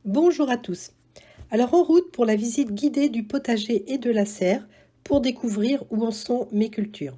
Bonjour à tous. Alors en route pour la visite guidée du potager et de la serre pour découvrir où en sont mes cultures.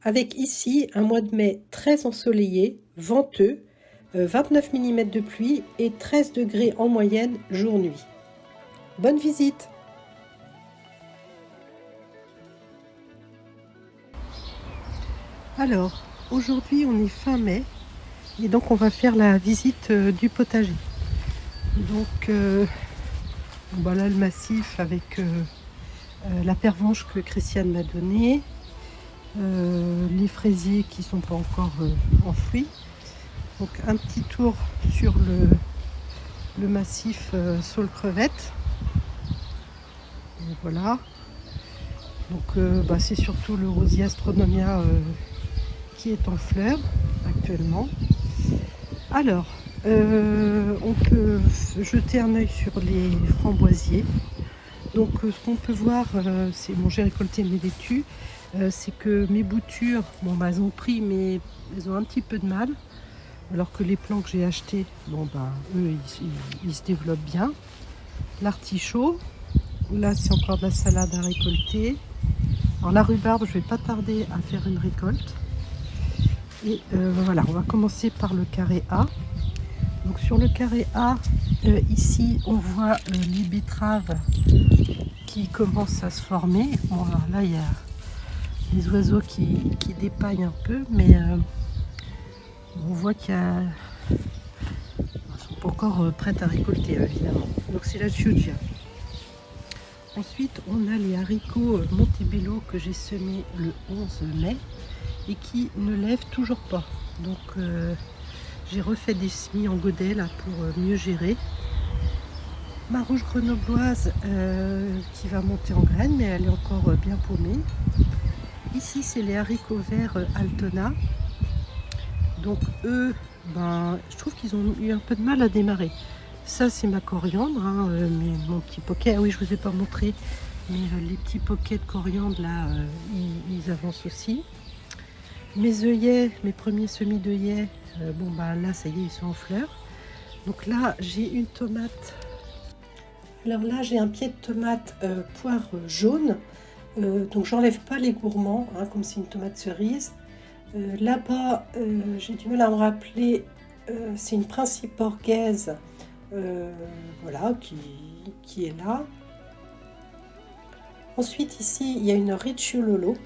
Avec ici un mois de mai très ensoleillé, venteux, 29 mm de pluie et 13 degrés en moyenne jour-nuit. Bonne visite! Alors, aujourd'hui on est fin mai et donc on va faire la visite du potager. Donc là le massif avec la pervenche que Christiane m'a donnée, les fraisiers qui sont pas encore en fruits. Donc un petit tour sur le massif saule crevette. Et voilà. Donc c'est surtout le rosier Astronomia qui est en fleurs actuellement. Alors, on peut jeter un œil sur les framboisiers. Donc ce qu'on peut voir, c'est bon, j'ai récolté mes laitues, c'est que mes boutures, elles ont pris, mais elles ont un petit peu de mal, alors que les plants que j'ai achetés, eux, ils se développent bien. L'artichaut, là c'est encore de la salade à récolter. Alors la rhubarbe, je vais pas tarder à faire une récolte. Et voilà, on va commencer par le carré A. Donc sur le carré A, ici on voit les betteraves qui commencent à se former. Bon, alors là il y a les oiseaux qui dépaillent un peu, mais on voit qu'ils ne sont pas encore prêtes à récolter évidemment. Donc c'est la chioggia. Ensuite on a les haricots Montebello que j'ai semés le 11 mai et qui ne lèvent toujours pas. Donc j'ai refait des semis en godet là pour mieux gérer. Ma rouge grenobloise qui va monter en graines, mais elle est encore bien paumée. Ici c'est les haricots verts Altona. Donc eux, je trouve qu'ils ont eu un peu de mal à démarrer. Ça c'est ma coriandre, mon petit poquet. Ah oui, je vous ai pas montré, mais les petits poquets de coriandre là, ils avancent aussi. Mes œillets, mes premiers semis d'œillets, là ça y est, ils sont en fleurs. Donc là j'ai une tomate. Alors là j'ai un pied de tomate poire jaune. Donc j'enlève pas les gourmands, comme c'est une tomate cerise. Là-bas j'ai du mal à me rappeler, c'est une principe orgaise, qui est là. Ensuite ici il y a une ricciololo,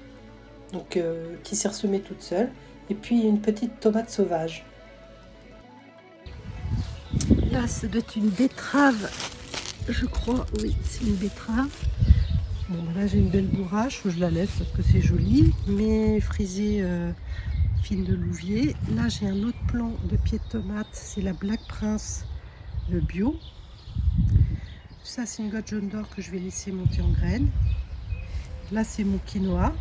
donc qui s'est ressemée toute seule, et puis une petite tomate sauvage. Là ça doit être une betterave, je crois, oui c'est une betterave. Bon là j'ai une belle bourrache, je la laisse parce que c'est joli, mes frisées fines de louvier. Là j'ai un autre plant de pied de tomate, c'est la Black Prince bio. Ça c'est une gotte jaune d'or que je vais laisser monter en graines. Là c'est mon quinoa.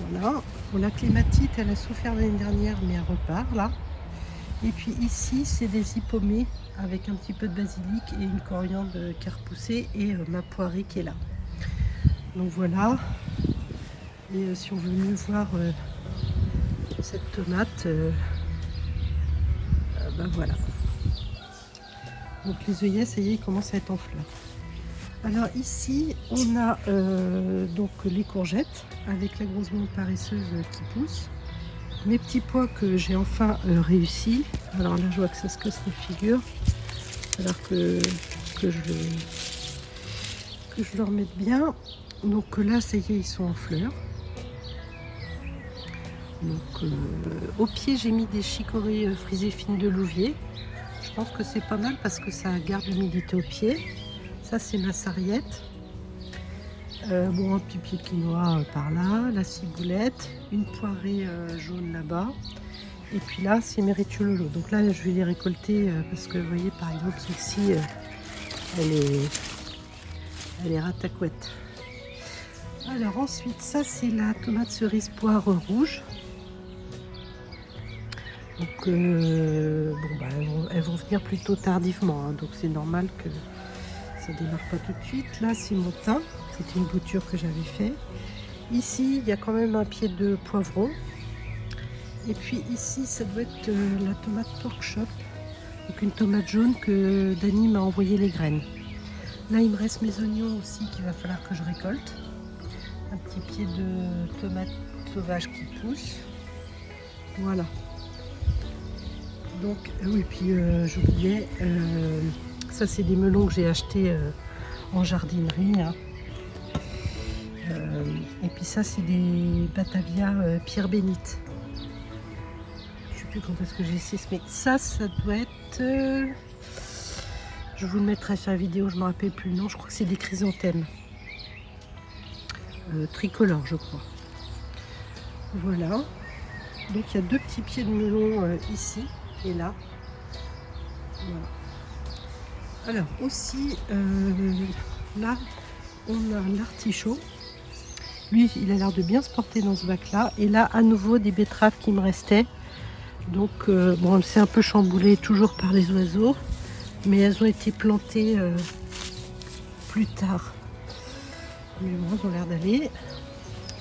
Voilà, bon, la clématite elle a souffert l'année dernière mais elle repart là. Et puis ici c'est des hippomées avec un petit peu de basilic et une coriandre qui a repoussé et ma poirée qui est là. Donc voilà. Et si on veut mieux voir cette tomate, voilà. Donc les œillets, ça y est, ils commencent à être en fleurs. Alors ici, on a donc les courgettes avec la grosse blonde paresseuse qui pousse. Mes petits pois que j'ai enfin réussi. Alors là, je vois que ça se casse la figure. Alors que je le remette bien. Donc là, ça y est, ils sont en fleurs. Donc au pied, j'ai mis des chicorées frisées fines de louvier. Je pense que c'est pas mal parce que ça garde l'humidité au pied. Ça, c'est ma sarriette. Un petit pied de quinoa par là, la ciboulette, une poirée jaune là-bas. Et puis là, c'est mes ricciololo. Donc là, je vais les récolter parce que vous voyez, par exemple, celle-ci, elle est ratacouette. Alors ensuite, ça, c'est la tomate cerise poire rouge. Donc, elles vont venir plutôt tardivement, donc c'est normal que ça démarre pas tout de suite. Là, c'est mon thym, c'était une bouture que j'avais fait. Ici, il y a quand même un pied de poivron. Et puis ici, ça doit être la tomate pork chop. Donc une tomate jaune que Dany m'a envoyé les graines. Là il me reste mes oignons aussi qu'il va falloir que je récolte. Un petit pied de tomate sauvage qui pousse. Voilà. Donc oui, puis j'oubliais, ça c'est des melons que j'ai achetés en jardinerie. Hein. Et puis ça c'est des Batavia Pierre Bénite. Je sais plus quand est-ce que j'ai essayé ce mec. Ça doit être... je vous le mettrai sur la vidéo, je ne me rappelle plus le nom. Je crois que c'est des chrysanthèmes. Tricolore je crois. Voilà. Donc il y a 2 petits pieds de melon ici et là. Voilà. Alors aussi là on a l'artichaut. Lui il a l'air de bien se porter dans ce bac là. Et là à nouveau des betteraves qui me restaient. Donc bon, c'est un peu chamboulé toujours par les oiseaux. Mais elles ont été plantées plus tard. Mais bon, elles ont l'air d'aller.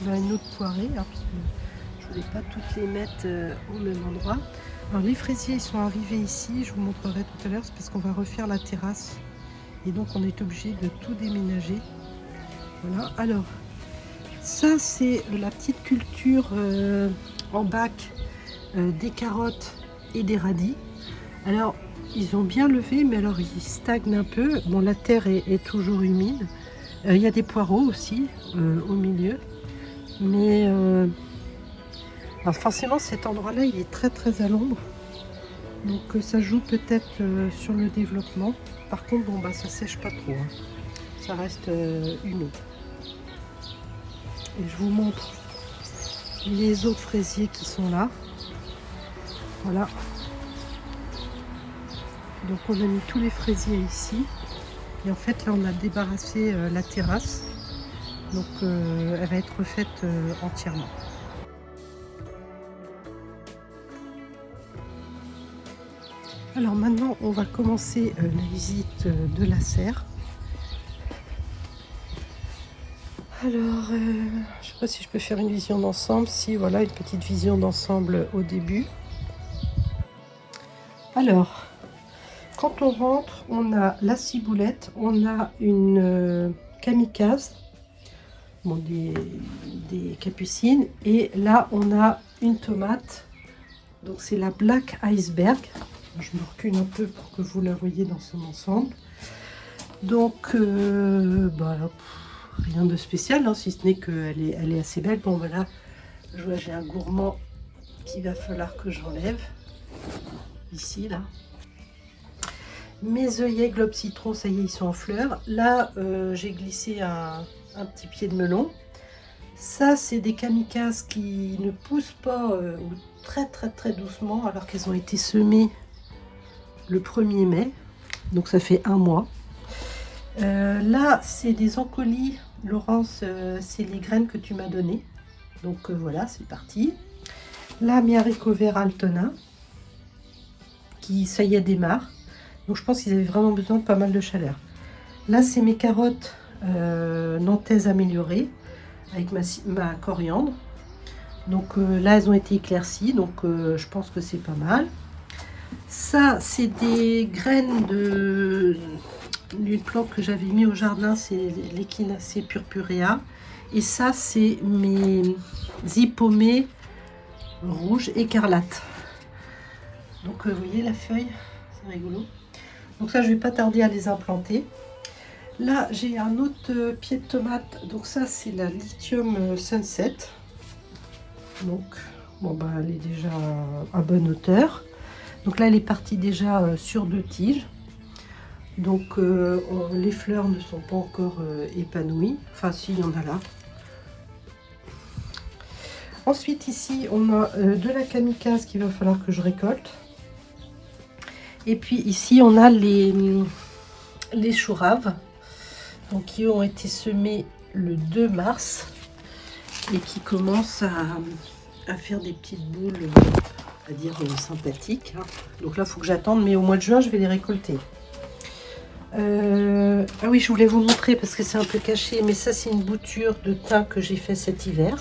Là une autre poirée, hein, parce que je voulais pas toutes les mettre au même endroit. Alors les fraisiers ils sont arrivés ici, je vous montrerai tout à l'heure, c'est parce qu'on va refaire la terrasse. Et donc on est obligé de tout déménager. Voilà, alors ça c'est la petite culture en bac des carottes et des radis. Alors ils ont bien levé, mais alors ils stagnent un peu. Bon, la terre est toujours humide. Il y a des poireaux aussi au milieu. Mais alors forcément cet endroit là il est très très à l'ombre. Donc ça joue peut-être sur le développement. Par contre bon bah ça sèche pas trop. Hein. Ça reste humide. Et je vous montre les autres fraisiers qui sont là. Voilà. Donc on a mis tous les fraisiers ici. Et en fait là on a débarrassé la terrasse. Donc elle va être refaite entièrement. Alors maintenant on va commencer la visite de la serre. Alors je ne sais pas si je peux faire une vision d'ensemble. Si, voilà, une petite vision d'ensemble au début. Alors quand on rentre, on a la ciboulette, on a une kamikaze, bon, des capucines, et là on a une tomate, donc c'est la Black Iceberg. Je me recule un peu pour que vous la voyez dans son ensemble. Donc bah, rien de spécial, hein, si ce n'est qu'elle est assez belle. Bon voilà, je vois j'ai un gourmand qu'il va falloir que j'enlève ici là. Mes œillets globe citron, ça y est, ils sont en fleurs. Là, j'ai glissé un petit pied de melon. Ça, c'est des kamikazes qui ne poussent pas ou très très très doucement, alors qu'elles ont été semées le 1er mai. Donc ça fait 1 mois. Là, c'est des encolis. Laurence, c'est les graines que tu m'as données. Donc voilà, c'est parti. Là, mes haricots verts Altona, qui, ça y est, démarrent. Donc je pense qu'ils avaient vraiment besoin de pas mal de chaleur. Là c'est mes carottes nantaises améliorées avec ma coriandre. Donc là elles ont été éclaircies, donc je pense que c'est pas mal. Ça c'est des graines d'une plante que j'avais mis au jardin, c'est l'Echinacea purpurea. Et ça c'est mes hippomées rouges écarlates. Donc vous voyez la feuille, c'est rigolo. Donc ça, je vais pas tarder à les implanter. Là, j'ai un autre pied de tomate. Donc ça, c'est la Lithium Sunset. Donc, bon, bah, elle est déjà à bonne hauteur. Donc là, elle est partie déjà sur 2 tiges. Donc, les fleurs ne sont pas encore épanouies. Enfin, si, il y en a là. Ensuite, ici, on a de la kamikaze qu'il va falloir que je récolte. Et puis ici on a les choux raves, donc qui ont été semés le 2 mars et qui commencent à faire des petites boules, à dire sympathiques. Hein. Donc là il faut que j'attende, mais au mois de juin je vais les récolter. Ah oui, je voulais vous montrer parce que c'est un peu caché, mais ça c'est une bouture de thym que j'ai fait cet hiver.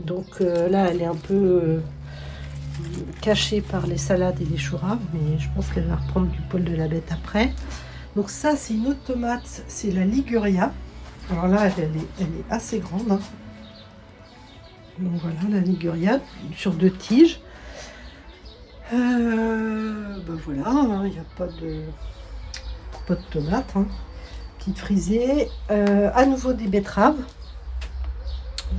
Donc là elle est un peu cachée par les salades et les choux raves, mais je pense qu'elle va reprendre du poil de la bête après. Donc ça, c'est une autre tomate, c'est la Liguria. Alors là, elle est assez grande, hein. Donc voilà, la Liguria sur 2 tiges. Ben voilà, il n'y a pas de tomates, hein. Petite frisée. À nouveau des betteraves.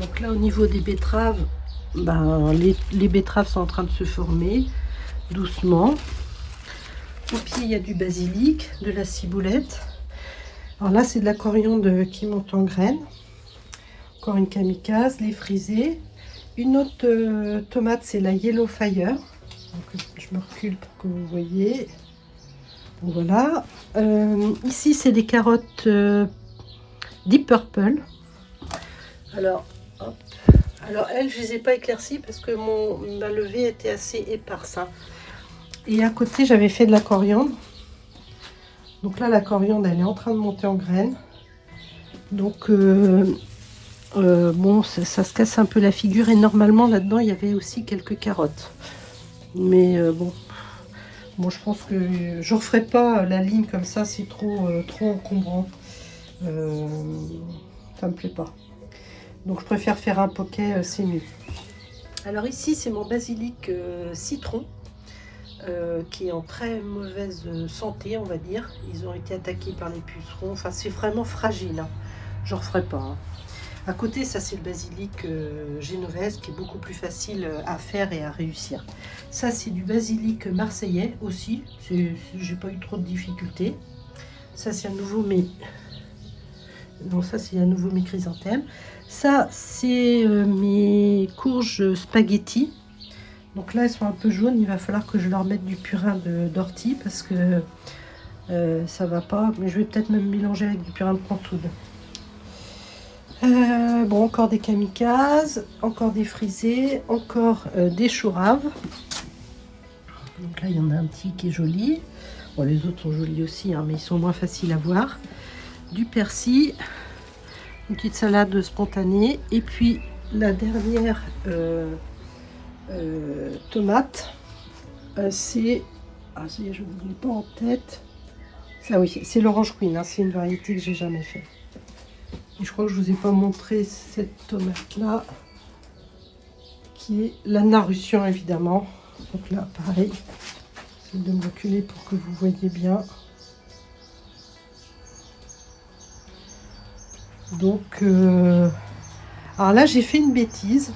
Donc là, au niveau des betteraves, ben, les betteraves sont en train de se former doucement. Au pied, il y a du basilic, de la ciboulette. Alors là, c'est de la coriandre qui monte en graines. Encore une kamikaze, les frisées. Une autre tomate, c'est la Yellow Fire. Donc, je me recule pour que vous voyez. Donc, voilà. Ici, c'est des carottes Deep Purple. Alors, hop. Alors elles, je les ai pas éclaircies parce que ma levée était assez éparse, hein. Et à côté, j'avais fait de la coriandre. Donc là, la coriandre, elle est en train de monter en graines. Donc, bon, ça se casse un peu la figure. Et normalement, là-dedans, il y avait aussi quelques carottes. Mais bon, je pense que je ne referai pas la ligne comme ça. C'est trop encombrant. Ça me plaît pas. Donc, je préfère faire un poké, c'est mieux. Alors ici, c'est mon basilic citron. Qui est en très mauvaise santé, on va dire. Ils ont été attaqués par les pucerons. Enfin, c'est vraiment fragile, hein. J'en referai pas, hein. À côté, ça c'est le basilic génovese qui est beaucoup plus facile à faire et à réussir. Ça c'est du basilic marseillais aussi. J'ai pas eu trop de difficultés. Ça c'est à nouveau mes... Non, ça c'est à nouveau mes chrysanthèmes. Ça c'est mes courges spaghetti. Donc là, elles sont un peu jaunes. Il va falloir que je leur mette du purin d'ortie parce que ça va pas. Mais je vais peut-être même mélanger avec du purin de pansoude. Bon, encore des kamikazes, encore des frisés, encore des choux raves. Donc là, il y en a un petit qui est joli. Bon, les autres sont jolis aussi, hein, mais ils sont moins faciles à voir. Du persil, une petite salade spontanée. Et puis la dernière... tomate, c'est... Ah, ça y est, je ne vous l'ai pas en tête. Ça, oui, c'est l'orange queen, hein, c'est une variété que j'ai jamais fait. Et je crois que je vous ai pas montré cette tomate-là, qui est la Narussion, évidemment. Donc là, pareil, j'essaie de me reculer pour que vous voyez bien. Donc, alors là, j'ai fait une bêtise.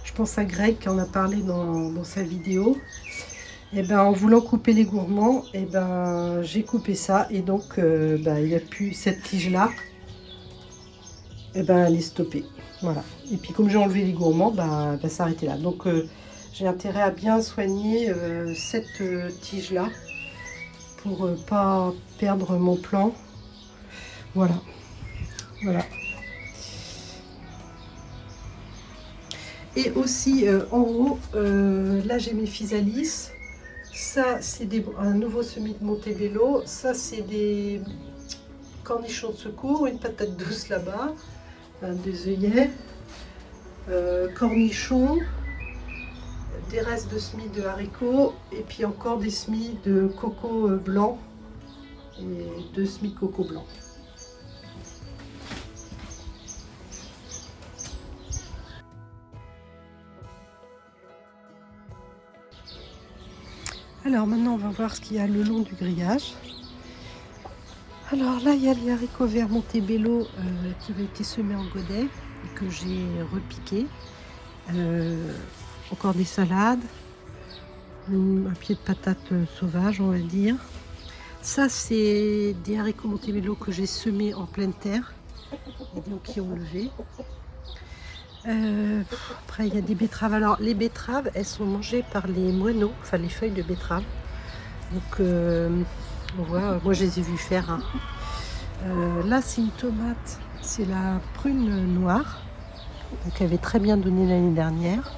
Je pense à Greg qui en a parlé dans sa vidéo. Et ben, en voulant couper les gourmands, et ben, j'ai coupé ça. Et donc, ben, il n'y a plus cette tige-là. Et ben, elle est stoppée. Voilà. Et puis, comme j'ai enlevé les gourmands, ben, elle va s'arrêter là. Donc, j'ai intérêt à bien soigner cette tige-là pour pas perdre mon plan. Voilà. Voilà. Et aussi en haut, là j'ai mes physalis. Ça c'est un nouveau semis de Montebello. Ça c'est des cornichons de secours, une patate douce là-bas, des œillets, cornichons, des restes de semis de haricots et puis encore des semis de coco blanc et 2 semis de coco blanc. Alors maintenant on va voir ce qu'il y a le long du grillage. Alors là il y a les haricots verts Montebello qui avaient été semés en godet et que j'ai repiqué. Encore des salades, un pied de patate sauvage on va dire. Ça c'est des haricots Montebello que j'ai semés en pleine terre et donc qui ont levé. Après il y a des betteraves. Alors les betteraves elles sont mangées par les moineaux, enfin les feuilles de betterave. Donc on voit, moi je les ai vus faire, hein. Là c'est une tomate, c'est la prune noire. Donc elle avait très bien donné l'année dernière.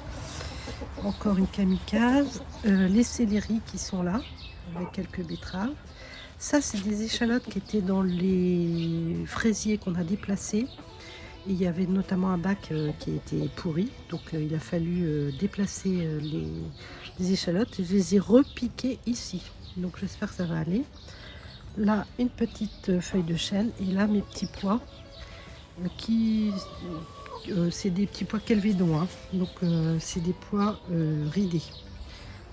Encore une kamikaze. Les céleris qui sont là, avec quelques betteraves. Ça c'est des échalotes qui étaient dans les fraisiers qu'on a déplacés. il y avait notamment un bac qui était pourri, donc il a fallu déplacer les échalotes. Je les ai repiquées ici, donc j'espère que ça va aller. Là, une petite feuille de chêne, et là mes petits pois, c'est des petits pois Kelvédon, hein. Donc c'est des pois ridés.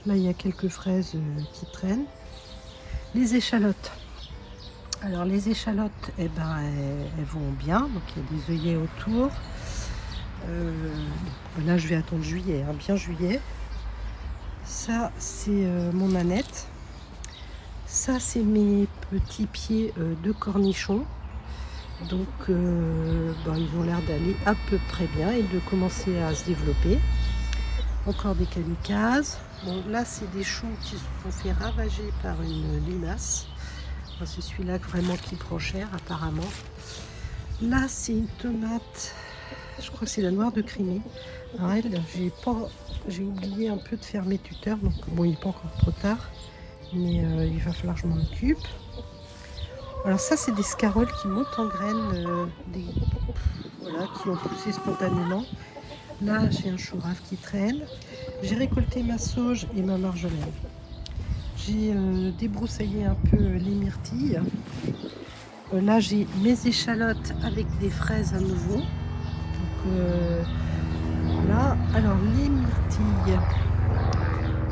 Là, il y a quelques fraises qui traînent. Les échalotes. Alors les échalotes, eh ben, elles vont bien, donc il y a des œillets autour. Là je vais attendre juillet, hein, bien juillet. Ça c'est mon manette. Ça c'est mes petits pieds de cornichons. Donc ils ont l'air d'aller à peu près bien et de commencer à se développer. Encore des kamikazes. Bon, là c'est des choux qui se sont fait ravager par une limace. C'est celui-là vraiment qui prend cher apparemment. Là c'est une tomate, je crois que c'est la noire de Crimée. Alors elle, j'ai oublié un peu de faire mes tuteurs, donc bon, il n'est pas encore trop tard, mais il va falloir que je m'en occupe. Alors ça c'est des scaroles qui montent en graines, voilà, qui ont poussé spontanément. Là j'ai un chou rave qui traîne. J'ai récolté ma sauge et ma marjolaine. J'ai débroussaillé un peu les myrtilles. Là, j'ai mes échalotes avec des fraises à nouveau. Donc, voilà. Alors, les myrtilles,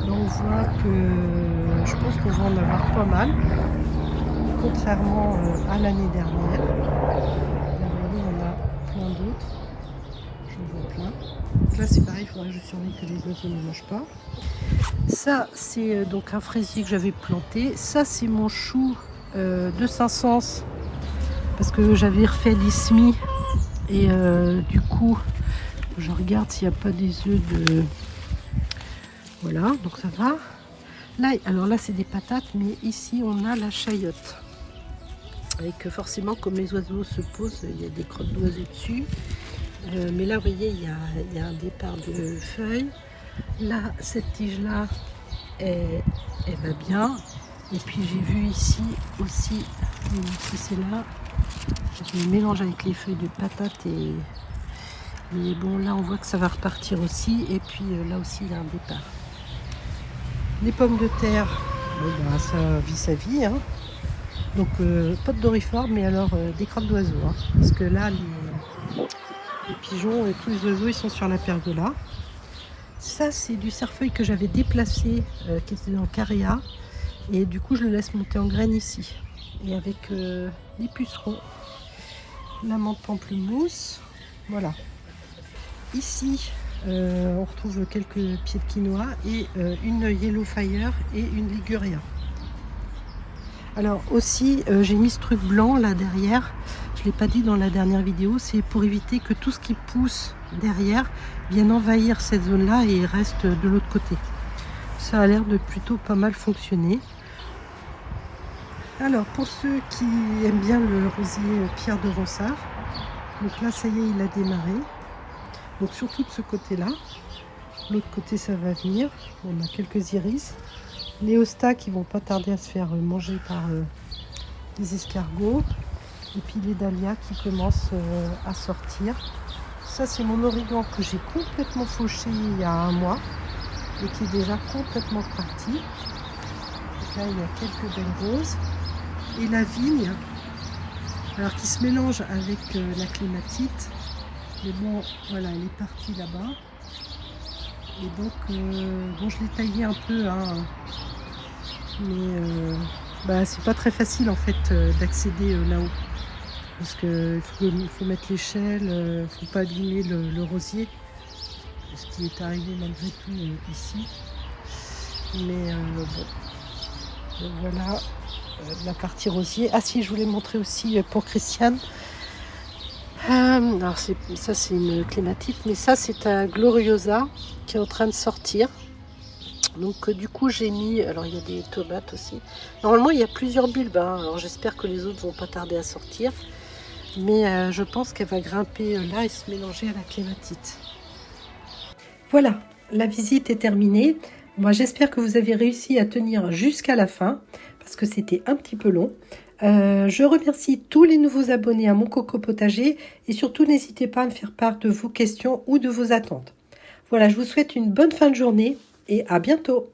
là, on voit que je pense qu'on va en avoir pas mal, contrairement à l'année dernière. Là, vous voyez, il y en a plein d'autres. J'en vois plein. Donc là, c'est pareil, il faudrait que je surveille que les oiseaux ne mangent pas. Ça c'est donc un fraisier que j'avais planté. Ça c'est mon chou de Saint-Saëns, parce que j'avais refait les semis et du coup je regarde s'il n'y a pas des œufs de... Voilà, donc ça va. Là, alors là c'est des patates, mais ici on a la chayote. Avec forcément, comme les oiseaux se posent, il y a des crottes d'oiseaux dessus. Mais là vous voyez, il y a un départ de feuilles. Là, cette tige-là, elle va bien. Et puis j'ai vu ici aussi, si c'est là, je mélange avec les feuilles de patate et bon, là on voit que ça va repartir aussi. Et puis là aussi il y a un départ. Les pommes de terre, bon, ça vit sa vie, hein. Donc pas de doryphore, mais alors des crottes d'oiseaux, hein. Parce que là les pigeons et tous les oiseaux ils sont sur la pergola. Ça c'est du cerfeuil que j'avais déplacé, qui était dans Caria, et du coup je le laisse monter en graines ici. Et avec des pucerons, la menthe pamplemousse, voilà. Ici on retrouve quelques pieds de quinoa et une yellow fire et une liguria. Alors aussi j'ai mis ce truc blanc là derrière, je ne l'ai pas dit dans la dernière vidéo, c'est pour éviter que tout ce qui pousse derrière vienne envahir cette zone là et reste de l'autre côté. Ça a l'air de plutôt pas mal fonctionner. Alors pour ceux qui aiment bien le rosier Pierre de Ronsard, donc là ça y est, il a démarré, donc surtout de ce côté là. L'autre côté ça va venir, on a quelques iris, les hostas qui vont pas tarder à se faire manger par les escargots, et puis les dahlias qui commencent à sortir. Ça c'est mon origan que j'ai complètement fauché il y a un mois et qui est déjà complètement parti. Donc là il y a quelques belles roses. Et la vigne, alors qui se mélange avec la clématite, mais bon voilà, elle est partie là-bas. Et donc bon, je l'ai taillé un peu, hein, mais c'est pas très facile en fait d'accéder là-haut, parce qu'il faut mettre l'échelle, faut pas abîmer le rosier, ce qui est arrivé malgré tout ici. Mais bon, donc voilà la partie rosier. Ah si, je voulais montrer aussi pour Christiane. Alors ça c'est une clématite, mais ça c'est un gloriosa qui est en train de sortir. Donc du coup j'ai mis, alors il y a des tomates aussi. Normalement il y a plusieurs bulbes, hein. Alors j'espère que les autres vont pas tarder à sortir. Mais je pense qu'elle va grimper là et se mélanger à la clématite. Voilà, la visite est terminée. Moi j'espère que vous avez réussi à tenir jusqu'à la fin, parce que c'était un petit peu long. Je remercie tous les nouveaux abonnés à mon Coco Potager et surtout n'hésitez pas à me faire part de vos questions ou de vos attentes. Voilà, je vous souhaite une bonne fin de journée et à bientôt.